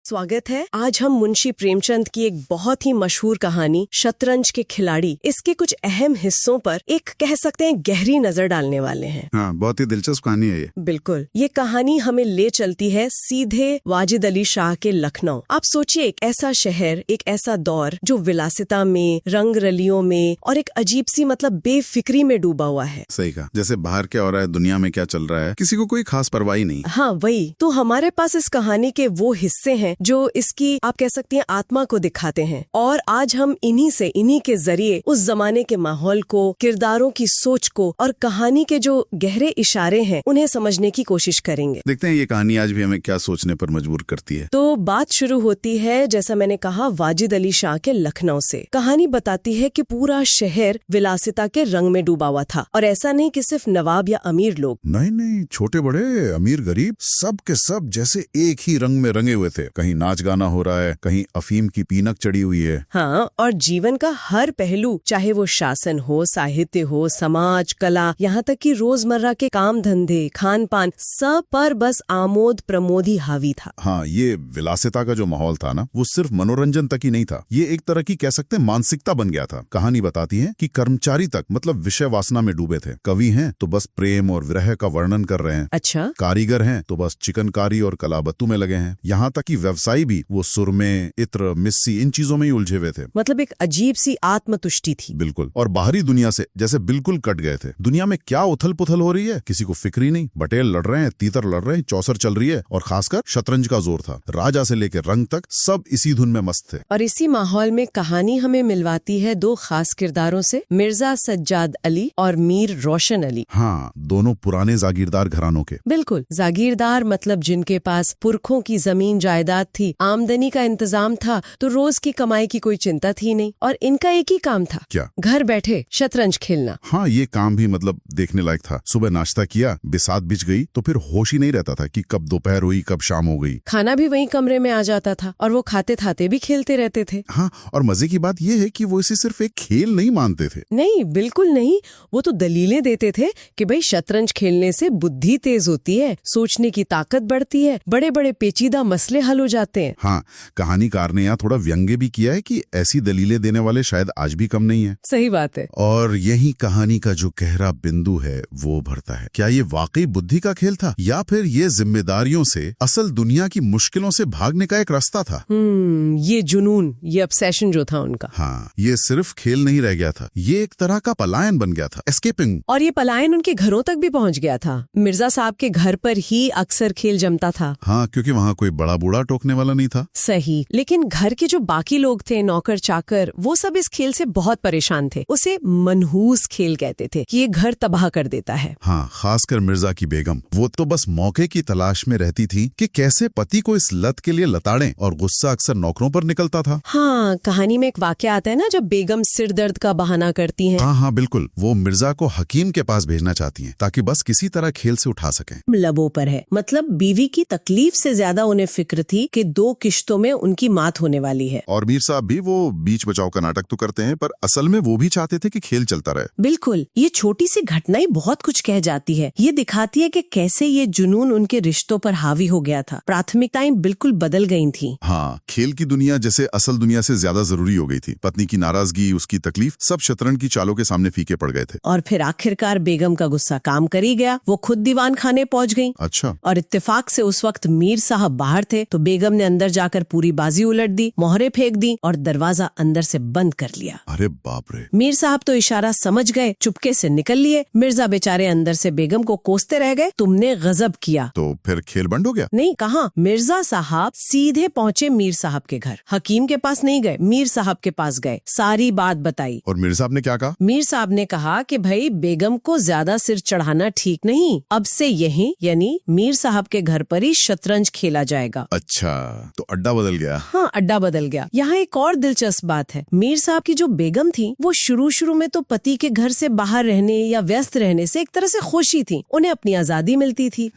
स्वागत है। आज हम मुंशी प्रेमचंद की एक बहुत ही मशहूर कहानी शतरंज के खिलाड़ी इसके कुछ अहम हिस्सों पर एक कह सकते हैं गहरी नजर डालने वाले हैं। हाँ, बहुत ही दिलचस्प कहानी है ये। बिल्कुल, ये कहानी हमें ले चलती है सीधे वाजिद अली शाह के लखनऊ। आप सोचिए, एक ऐसा शहर, एक ऐसा दौर जो विलासिता में, रंग रलियों में और एक अजीब सी बेफिक्री में डूबा हुआ है। सही कहा, जैसे बाहर क्या हो रहा है, दुनिया में क्या चल रहा है, किसी को कोई खास परवाह नहीं। हाँ वही तो, हमारे पास इस कहानी के वो हिस्से हैं जो इसकी आप कह सकती हैं आत्मा को दिखाते हैं, और आज हम इन्हीं के जरिए उस जमाने के माहौल को, किरदारों की सोच को और कहानी के जो गहरे इशारे हैं उन्हें समझने की कोशिश करेंगे। देखते हैं ये कहानी आज भी हमें क्या सोचने पर मजबूर करती है। तो बात शुरू होती है, जैसा मैंने कहा, वाजिद अली शाह के लखनऊ से। कहानी बताती है कि पूरा शहर विलासिता के रंग में डूबा हुआ था, और ऐसा नहीं कि सिर्फ नवाब या अमीर लोग, नहीं, छोटे बड़े, अमीर गरीब, सब के सब जैसे एक ही रंग में रंगे हुए थे। कहीं नाच गाना हो रहा है, कहीं अफीम की पीनक चढ़ी हुई है। हाँ, और जीवन का हर पहलू, चाहे वो शासन हो, साहित्य हो, समाज, कला, यहाँ तक कि रोजमर्रा के काम धंधे, खान पान, सब पर बस आमोद प्रमोद ही हावी था। हाँ, ये विलासिता का जो माहौल था ना, वो सिर्फ मनोरंजन तक ही नहीं था, ये एक तरह की कह सकते हैं मानसिकता बन गया था। कहानी बताती है कि कर्मचारी तक मतलब विषय वासना में डूबे थे। कवि हैं तो बस प्रेम और विरह का वर्णन कर रहे हैं। अच्छा। कारीगर हैं तो बस चिकनकारी और कलाबत्तू में लगे हैं। यहाँ तक कि व्यवसायी भी वो सुरमे, इत्र, मिस्सी, इन चीजों में ही उलझे हुए थे। मतलब एक अजीब सी आत्मतुष्टि थी। बिल्कुल, और बाहरी दुनिया से जैसे बिल्कुल कट गए थे। दुनिया में क्या उथल पुथल हो रही है किसी को फिक्र ही नहीं। बटेल लड़ रहे हैं, तीतर लड़ रहे हैं, चौसर चल रही है, और खासकर शतरंज का जोर था। राजा से लेकर रंग तक सब इसी धुन में मस्त थे। और इसी माहौल में कहानी हमें मिलवाती है दो खास किरदारों से, मिर्जा सज्जाद अली और मीर रोशन अली। हाँ, दोनों पुराने जागीरदार घरानों के। बिल्कुल, जागीरदार मतलब जिनके पास पुरखों की जमीन जायदाद थी, आमदनी का इंतजाम था, तो रोज की कमाई की कोई चिंता थी नहीं, और इनका एक ही काम था, क्या? घर बैठे शतरंज खेलना। हाँ, ये काम भी मतलब देखने लायक था। सुबह नाश्ता किया, बिसात बिछ गई तो फिर होश ही नहीं रहता था कि कब दोपहर हुई, कब शाम हो गई। खाना भी वहीं कमरे में आ जाता था, और वो खाते खाते भी खेलते रहते थे। हाँ, और मजे की बात ये है कि वो इसे सिर्फ एक खेल नहीं मानते थे। नहीं, बिल्कुल नहीं, वो तो दलीलें देते थे कि भाई शतरंज खेलने से बुद्धि तेज होती है, सोचने की ताकत बढ़ती है, बड़े बड़े पेचीदा मसले हल हो जाते हैं। हाँ, कहानीकार ने यहाँ थोड़ा व्यंग्य भी किया है कि ऐसी दलीलें देने वाले शायद आज भी कम नहीं है। सही बात है। और यही कहानी का जो गहरा बिंदु है वो भरता है। क्या ये वाकई बुद्धि का खेल था, या फिर ये जिम्मेदारियों से, असल दुनिया की मुश्किलों से भागने का एक रास्ता था? ये जुनून, ये ऑब्सेशन जो था उनका। हाँ, ये सिर्फ खेल नहीं रह गया था, ये एक तरह का पलायन बन गया था, एस्केपिंग। और ये पलायन उनके घरों तक भी पहुंच गया था। मिर्जा साहब के घर पर ही अक्सर खेल जमता था। हाँ, क्योंकि वहाँ कोई बड़ा बूढ़ा टोकने वाला नहीं था। सही, लेकिन घर के जो बाकी लोग थे, नौकर चाकर, वो सब इस खेल से बहुत परेशान थे। उसे मनहूस खेल कहते थे कि ये घर तबाह कर देता है। हाँ, खासकर मिर्जा की बेगम, वो तो बस मौके की तलाश में रहती थी कि कैसे पति को इस लत के लिए लताड़ें, और गुस्सा अक्सर नौकरों पर निकलता था। हाँ, कहानी में एक वाकया आता है ना, जब बेगम सिर दर्द का बहाना करती हैं। हाँ, बिल्कुल, वो मिर्जा को हकीम के पास भेजना चाहती हैं ताकि बस किसी तरह खेल से उठा सकें। लबों पर है, मतलब बीवी की तकलीफ से ज्यादा उन्हें फिक्र थी कि 2 किश्तों में उनकी मात होने वाली है। और मीर साहब भी वो बीच बचाव का नाटक तो करते हैं, पर असल में वो भी चाहते थे कि खेल चलता रहे। बिल्कुल, ये छोटी सी घटना ही बहुत कुछ कह जाती है। ये दिखाती है कि कैसे ये जुनून उनके रिश्तों पर हावी हो गया था। प्राथमिकताएं बिल्कुल बदल गई थी। हाँ, खेल की दुनिया जैसे असल दुनिया से ज्यादा जरूरी हो गई थी। पत्नी की नाराजगी, उसकी तकलीफ, सब शतरंज की चालों के सामने फीके पड़ गए थे। और फिर आखिरकार बेगम का गुस्सा काम कर ही गया, वो खुद दीवान खाने पहुंच गई। अच्छा। और इत्तेफाक से उस वक्त मीर साहब बाहर थे, तो बेगम ने अंदर जाकर पूरी बाजी उलट दी, मोहरे फेंक दी और दरवाजा अंदर से बंद कर लिया। अरे बाप रे। मीर साहब तो इशारा समझ गए, चुपके से निकल लिए। मिर्जा बेचारे अंदर से बेगम को कोसते रह गए, तुमने गजब किया। तो फिर खेल बंद हो गया? नहीं, कहाँ, मिर्जा साहब सीधे पहुँचे मीर साहब के घर। हकीम के पास नहीं गए, मीर साहब के पास गए, सारी बात बताई। और मीर साहब ने क्या कहा? मीर साहब ने कहा कि भाई बेगम को ज्यादा सिर चढ़ाना ठीक नहीं, अब से यहीं यानी मीर साहब के घर पर ही शतरंज खेला जाएगा। अच्छा, तो अड्डा बदल गया। हाँ, अड्डा बदल गया। यहाँ एक और दिलचस्प बात है, मीर साहब की जो बेगम थी वो शुरू में तो पति के घर से बाहर रहने या व्यस्त रहने से एक तरह से खुशी थी, उन्हें अपनी आजादी मिलती थी।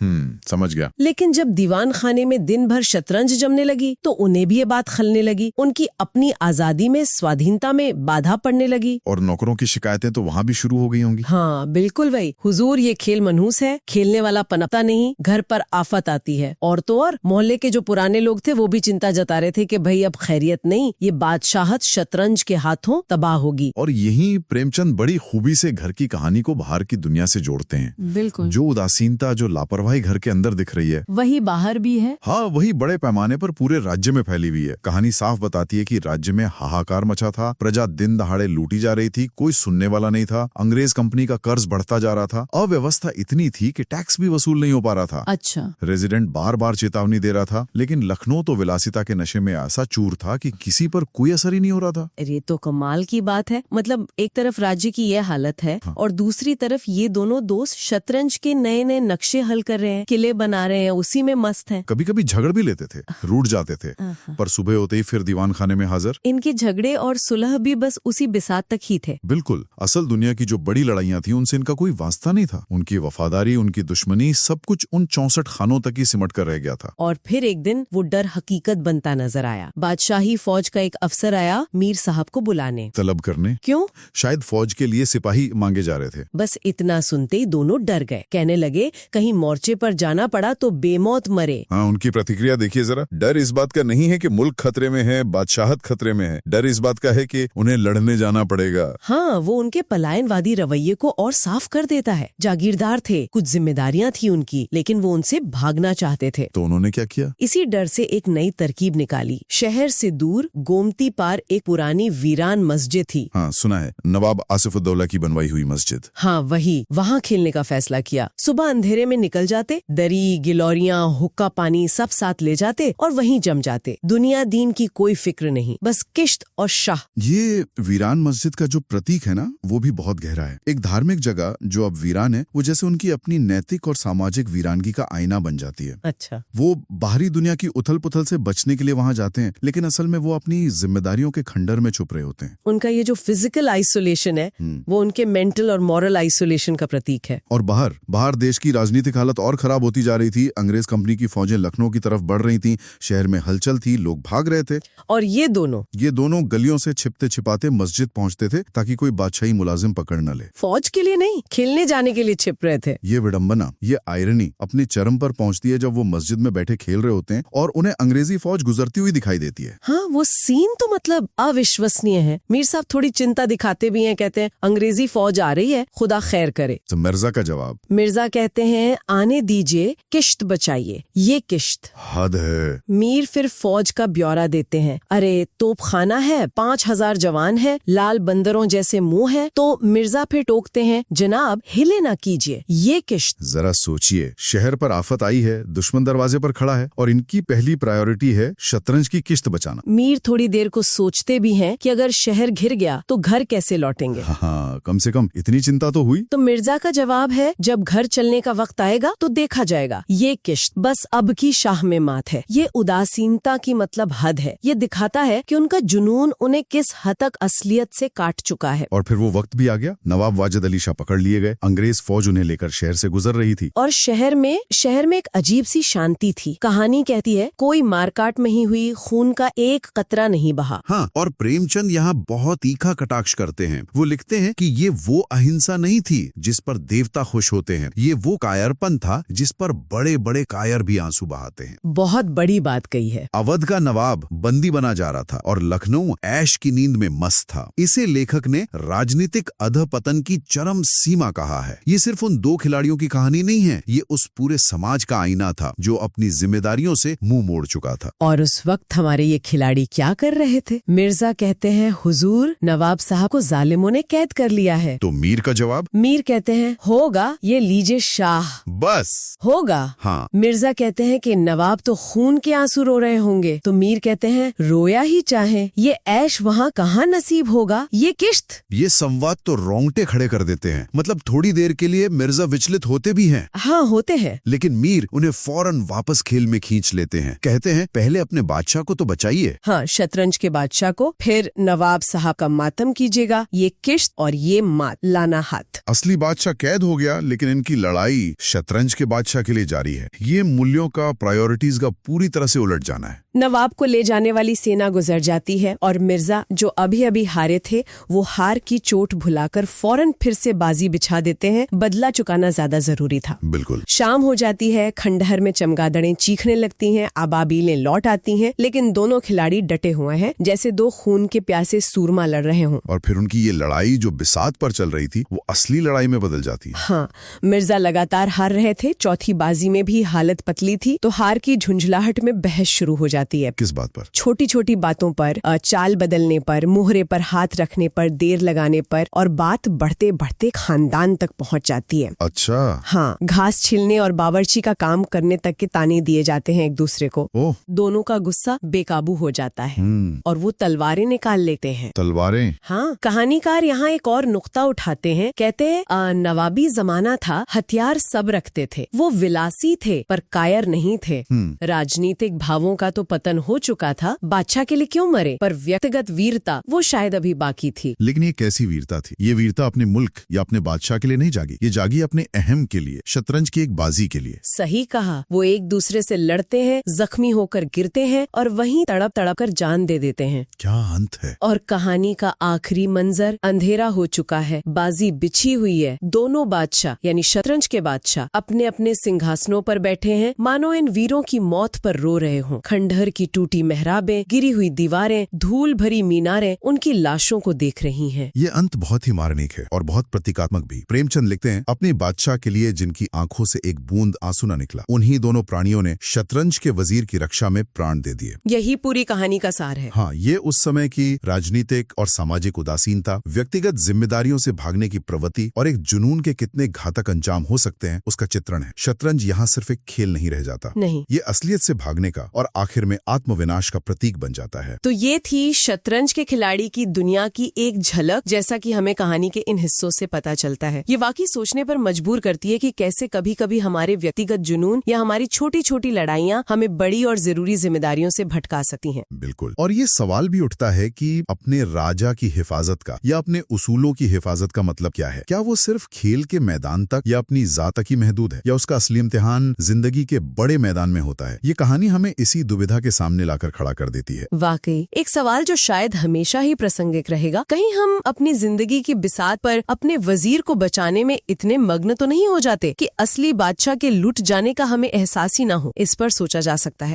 समझ गया। लेकिन जब दीवान खाने में दिन भर शतरंज जमने लगी तो उन्हें ये बात खलने लगी, उनकी अपनी आजादी में, स्वाधीनता में बाधा पड़ने लगी। और नौकरों की शिकायतें तो वहाँ भी शुरू हो गई होंगी। हाँ बिल्कुल वही, हुजूर ये खेल मनहूस है, खेलने वाला पनपता नहीं, घर पर आफत आती है। और तो और मोहल्ले के जो पुराने लोग थे वो भी चिंता जता रहे थे कि भाई अब खैरियत नहीं, ये बादशाहत शतरंज के हाथों तबाह होगी। और यही प्रेमचंद बड़ी खूबी से घर की कहानी को बाहर की दुनिया से जोड़ते हैं। बिल्कुल, जो उदासीनता, जो लापरवाही घर के अंदर दिख रही है, वही बाहर भी है। हाँ, वही बड़े पैमाने पर पूरे राज्य में फैली हुई है। कहानी साफ बताती है कि राज्य में हाहाकार मचा था, प्रजा दिन दहाड़े लूटी जा रही थी, कोई सुनने वाला नहीं था, अंग्रेज कंपनी का कर्ज बढ़ता जा रहा था, अव्यवस्था इतनी थी कि टैक्स भी वसूल नहीं हो पा रहा था। अच्छा, रेजिडेंट बार बार चेतावनी दे रहा था, लेकिन लखनऊ तो विलासिता के नशे में ऐसा चूर था कि किसी पर कोई असर ही नहीं हो रहा था। ये तो कमाल की बात है। मतलब एक तरफ राज्य की यह हालत है, हाँ। और दूसरी तरफ ये दोनों दोस्त शतरंज के नए नए नक्शे हल कर रहे हैं, किले बना रहे हैं, उसी में मस्त हैं। कभी कभी झगड़ भी लेते थे, रूठ जाते थे, पर सुबह होते ही फिर दीवान खाने में हाजिर। इनके झगड़े और सुलह भी बस उसी बिसात तक ही थे। बिल्कुल, असल दुनिया की जो बड़ी लड़ाइयाँ थी उनसे इनका कोई वास्ता नहीं था। उनकी वफादारी, उनकी दुश्मनी, सब कुछ उन 64 खानों तक ही सिमट कर रह गया था। और फिर एक दिन वो डर हकीकत बनता नजर आया। बादशाही फौज का एक अफसर आया मीर साहब को बुलाने। तलब करने? क्यों? शायद फौज के लिए सिपाही मांगे जा रहे थे। बस इतना सुनते ही दोनों डर गए। कहने लगे कहीं मोर्चे पर जाना पड़ा तो बेमौत मरे। हाँ, उनकी प्रतिक्रिया देखिए जरा। डर इस बात का नहीं है कि मुल्क खतरे में है, बादशाहत खतरे में है। डर इस बात का है कि उन्हें लड़ने जाना पड़ेगा। हाँ, वो उनके पलायनवादी रवैये को और साफ कर देता है। जागीरदार थे, कुछ जिम्मेदारियां थी उनकी, लेकिन वो उनसे भागना चाहते थे। तो उन्होंने क्या किया? इसी डर से एक नई तरकीब निकाली। शहर से दूर गोमती पार एक पुरानी वीरान मस्जिद थी। हाँ, सुना है, नवाब आसिफुद्दौला की बनवाई हुई मस्जिद। हाँ वही, वहाँ खेलने का फैसला किया। सुबह अंधेरे में निकल जाते, दरी, गिलौरियां, हुक्का पानी सब साथ ले जाते और वहीं जम जाते। दुनिया दीन की कोई फिक्र नहीं, बस किश्त और शाह। ये वीरान मस्जिद का जो प्रतीक है ना, वो भी बहुत गहरा है। एक धार्मिक जगह जो अब वीरान है, वो जैसे उनकी अपनी नैतिक और सामाजिक वीरानगी का आईना बन जाती है। अच्छा, वो बाहरी दुनिया की उथल पुथल से बचने के लिए वहाँ जाते हैं, लेकिन असल में वो अपनी जिम्मेदारियों के खंडर में छुप रहे होते हैं। उनका ये जो फिजिकल आइसोलेशन है, वो उनके मेंटल और मॉरल आइसोलेशन का प्रतीक है। और बाहर देश की राजनीतिक हालत और खराब होती जा रही थी। अंग्रेज कंपनी की फौजें लखनऊ की तरफ बढ़ रही थीं, शहर में हलचल थी, लोग भाग रहे थे। और ये दोनों गलियों से छिपते छिपाते मस्जिद पहुंचते थे ताकि कोई बादशाही मुलाजिम पकड़ न ले। फौज के लिए नहीं, खेलने जाने के लिए छिप रहे थे। ये विडंबना, ये आयरनी अपने चरम पर पहुंचती है जब वो मस्जिद में बैठे खेल रहे होते हैं और उन्हें अंग्रेजी फौज गुजरती हुई दिखाई देती है। हाँ, वो सीन तो मतलब अविश्वसनीय है। मीर साहब थोड़ी चिंता दिखाते भी हैं, कहते हैं अंग्रेजी फौज आ रही है, खुदा खैर करे। तो मिर्जा का जवाब? मिर्जा कहते हैं आने दीजिए, किश्त बचाइए, ये किश्त। हद है। मीर फिर फौज का ब्यौरा देते हैं। अरे तोपखाना है, 5000 जवान है, लाल बंदरों जैसे मुंह है। तो मिर्जा फिर टोकते हैं, जनाब हिले ना कीजिए, ये किश्त। जरा सोचिए, शहर पर आफत आई है, दुश्मन दरवाजे पर खड़ा है और इनकी पहली प्रायोरिटी है शतरंज की किश्त बचाना। मीर थोड़ी देर को सोचते भी हैं कि अगर शहर घिर गया तो घर कैसे लौटेंगे। हाँ, कम से कम इतनी चिंता तो हुई। तो मिर्जा का जवाब है, जब घर चलने का वक्त आएगा तो देखा जाएगा, ये किश्त बस अब की शाह में मात है। ये उदासीनता की मतलब हद है। ये दिखाता है कि उनका जुनून उन्हें किस हद तक असलियत से काट चुका है। और फिर वो वक्त भी आ गया। नवाब वाजिद अली शाह पकड़ लिए गए। अंग्रेज फौज उन्हें लेकर शहर से गुजर रही थी और शहर में एक अजीब सी शांति थी। कहानी कहती है कोई मारकाट नहीं हुई, खून का एक कतरा नहीं बहा। हाँ, और प्रेमचंद यहाँ बहुत तीखा कटाक्ष करते हैं। वो लिखते हैं कि ये वो अहिंसा नहीं थी जिस पर देवता खुश होते हैं, ये वो कायरपन था जिस पर बड़े बड़े कायर भी आंसू बहाते हैं। बहुत बड़ी बात कही है। अवध का नवाब बंदी बना जा रहा था और लखनऊ ऐश की नींद में मस्त था। इसे लेखक ने राजनीतिक अधपतन की चरम सीमा कहा है। ये सिर्फ उन दो खिलाड़ियों की कहानी नहीं है, ये उस पूरे समाज का आईना था जो अपनी जिम्मेदारियों से मुंह मोड़ चुका था। और उस वक्त हमारे ये खिलाड़ी क्या कर रहे थे? मिर्जा कहते हैं, हुजूर, नवाब साहब को जालिमों ने कैद कर लिया है। तो मीर का जवाब? मीर कहते हैं, होगा, ये लीजिए शाह। बस होगा। हाँ। मिर्जा कहते हैं कि नवाब तो खून के आंसू रो रहे होंगे। तो मीर कहते हैं, रोया ही चाहे, ये ऐश वहाँ कहाँ नसीब होगा, ये किश्त। ये संवाद तो रोंगटे खड़े कर देते हैं। मतलब थोड़ी देर के लिए मिर्जा विचलित होते भी हैं। हाँ, होते हैं, लेकिन मीर उन्हें फौरन वापस खेल में खींच लेते हैं। कहते हैं, पहले अपने बादशाह को तो बचाइए। हाँ, शतरंज के बादशाह को, फिर नवाब साहब का मातम कीजिएगा, ये किश्त और ये मात लाना हाथ। असली बादशाह कैद हो गया, लेकिन इनकी लड़ाई शतरंज के बादशाह के लिए जारी है। ये मूल्यों का, प्रायोरिटीज का पूरी तरह से उलट जाना है। नवाब को ले जाने वाली सेना गुजर जाती है और मिर्जा जो अभी अभी हारे थे वो हार की चोट भुलाकर फौरन फिर से बाजी बिछा देते हैं। बदला चुकाना ज्यादा जरूरी था। बिल्कुल। शाम हो जाती है, खंडहर में चमगादड़ें चीखने लगती हैं, अबाबीलें लौट आती हैं, लेकिन दोनों खिलाड़ी डटे हुए हैं जैसे दो खून के प्यासे सूरमा लड़ रहे हों। और फिर उनकी ये लड़ाई जो बिसात पर चल रही थी वो असली लड़ाई में बदल जाती है। हाँ, मिर्जा लगातार हार रहे थे, चौथी बाजी में भी हालत पतली थी तो हार की झुंझलाहट में बहस शुरू हो जाती है। किस बात पर? छोटी छोटी बातों पर, चाल बदलने पर, मोहरे पर हाथ रखने पर, देर लगाने पर, और बात बढ़ते बढ़ते खानदान तक पहुंच जाती है। अच्छा। हाँ, घास छिलने और बावर्ची का काम करने तक के ताने दिए जाते हैं एक दूसरे को। ओह। दोनों का गुस्सा बेकाबू हो जाता है और वो तलवारें निकाल लेते हैं। तलवारें? हाँ, कहानीकार यहाँ एक और नुक्ता उठाते हैं। कहते हैं नवाबी जमाना था, हथियार सब रखते थे, वो विलासी थे पर कायर नहीं थे। राजनीतिक भावों का तो पतन हो चुका था, बादशाह के लिए क्यों मरे, पर व्यक्तिगत वीरता वो शायद अभी बाकी थी। लेकिन ये कैसी वीरता थी? ये वीरता अपने मुल्क या अपने बादशाह के लिए नहीं जागी, ये जागी अपने अहम के लिए, शतरंज की एक बाजी के लिए। सही कहा। वो एक दूसरे से लड़ते हैं, जख्मी होकर गिरते हैं और वहीं तड़प तड़प कर जान दे देते हैं। क्या अंत है। और कहानी का आखिरी मंजर, अंधेरा हो चुका है, बाजी बिछी हुई है, दोनों बादशाह यानी शतरंज के बादशाह अपने अपने सिंहासनों पर बैठे हैं, मानो इन वीरों की मौत पर रो रहे हों। खंडहर की टूटी मेहराबें, गिरी हुई दीवारें, धूल भरी मीनारें उनकी लाशों को देख रही हैं। ये अंत बहुत ही मार्मिक है और बहुत प्रतीकात्मक भी। प्रेमचंद लिखते हैं, अपने बादशाह के लिए जिनकी आंखों से एक बूंद आंसू न निकला, उन्हीं दोनों प्राणियों ने शतरंज के वजीर की रक्षा में प्राण दे दिए। यही पूरी कहानी का सार है। हाँ, ये उस समय की राजनीतिक और सामाजिक उदासीनता, व्यक्तिगत जिम्मेदारियों से भागने की प्रवृत्ति और एक जुनून के कितने घातक अंजाम हो सकते हैं उसका चित्रण है। शतरंज यहाँ सिर्फ एक खेल नहीं रह जाता, नहीं, ये असलियत से भागने का और आखिर में आत्मविनाश का प्रतीक बन जाता है। तो ये थी शतरंज के खिलाड़ी की दुनिया की एक झलक, जैसा कि हमें कहानी के इन हिस्सों से पता चलता है। ये वाकई सोचने पर मजबूर करती है कि कैसे कभी कभी हमारे व्यक्तिगत जुनून या हमारी छोटी छोटी लड़ाइयाँ हमें बड़ी और जरूरी जिम्मेदारियों से भटका सकती हैं। बिल्कुल। और ये सवाल भी उठता है कि अपने राजा की हिफाजत का या अपने उसूलों की हिफाजत का मतलब क्या है? क्या वो सिर्फ खेल के मैदान तक या अपनी जात तक ही महदूद है, या उसका असली इम्तिहान जिंदगी के बड़े मैदान में होता है? ये कहानी हमें इसी दुविधा के सामने लाकर खड़ा कर देती है। वाकई एक सवाल जो शायद हमेशा ही प्रासंगिक रहेगा, कहीं हम अपनी जिंदगी की बिसात पर अपने वजीर को बचाने में इतने मग्न तो नहीं हो जाते कि असली बादशाह के लुट जाने का हमें एहसास ही ना हो। इस पर सोचा जा सकता है।